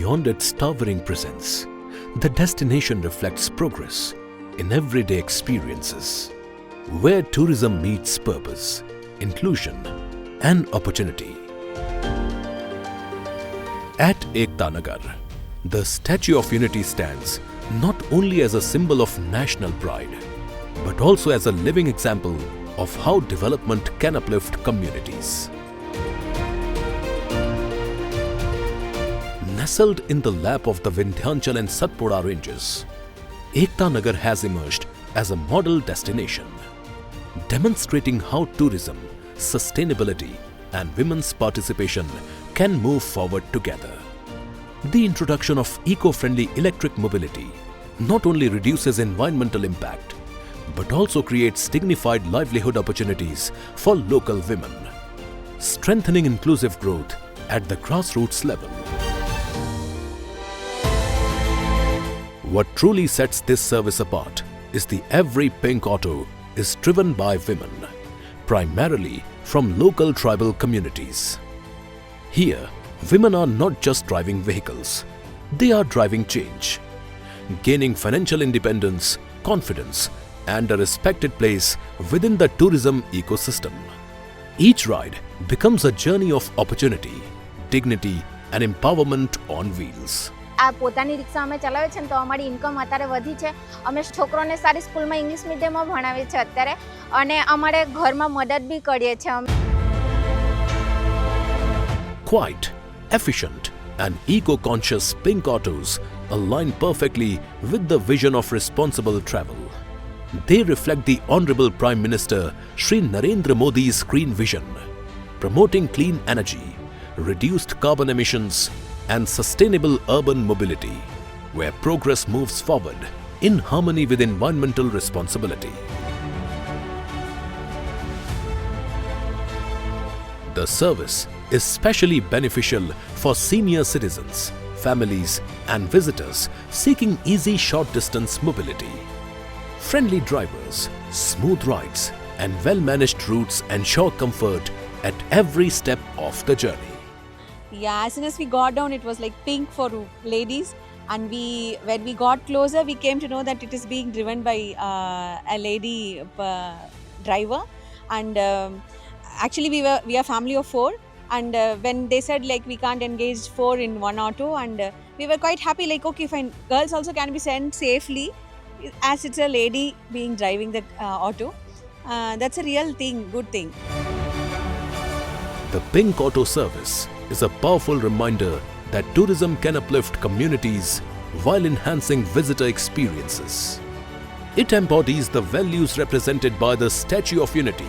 Beyond its towering presence, the destination reflects progress in everyday experiences, where tourism meets purpose, inclusion, and opportunity. At Ekta Nagar, the Statue of Unity stands not only as a symbol of national pride, but also as a living example of how development can uplift communities. Nestled in the lap of the Vindhyachal and Satpura ranges, Ekta Nagar has emerged as a model destination, demonstrating how tourism, sustainability, and women's participation can move forward together. The introduction of eco-friendly electric mobility not only reduces environmental impact, but also creates dignified livelihood opportunities for local women, strengthening inclusive growth at the grassroots level. What truly sets this service apart is the every pink auto is driven by women, primarily from local tribal communities. Here, women are not just driving vehicles, they are driving change, gaining financial independence, confidence, and a respected place within the tourism ecosystem. Each ride becomes a journey of opportunity, dignity, and empowerment on wheels. આ પોતાની રિક્ષા અમે ચલાવે છે ને તો અમારી income અત્યારે વધી છે. અમે છોકરોને સારી સ્કૂલમાં ઇંગ્લિશ મીડિયમમાં ભણાવીએ છીએ અત્યારે અને અમારે ઘરમાં મદદ બી કરીએ છીએ. Quiet, efficient, and eco-conscious pink autos align perfectly with the vision of responsible travel. They reflect the Honorable Prime Minister Shri Narendra Modi's green vision, promoting clean energy, reduced carbon emissions, and sustainable urban mobility, where progress moves forward in harmony with environmental responsibility. The service is specially beneficial for senior citizens, families, and visitors seeking easy short-distance mobility. Friendly drivers, smooth rides, and well-managed routes ensure comfort at every step of the journey. Yeah, as soon as we got down, it was like pink for ladies, and when we got closer, we came to know that it is being driven by a lady driver, and actually we are family of 4, and when they said like we can't engage 4 in one auto, and we were quite happy, like okay fine, girls also can be sent safely as it's a lady being driving the auto. That's a real thing, good thing. The Pink Auto Service is a powerful reminder that tourism can uplift communities while enhancing visitor experiences. It embodies the values represented by the Statue of Unity: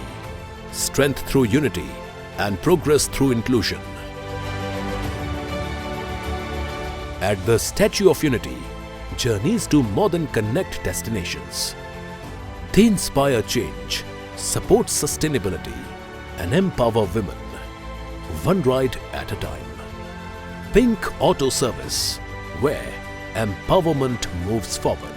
strength through unity and progress through inclusion. At the Statue of Unity, journeys do more than connect destinations. They inspire change, support sustainability, and empower women, one ride at a time. Pink Auto Service, where empowerment moves forward.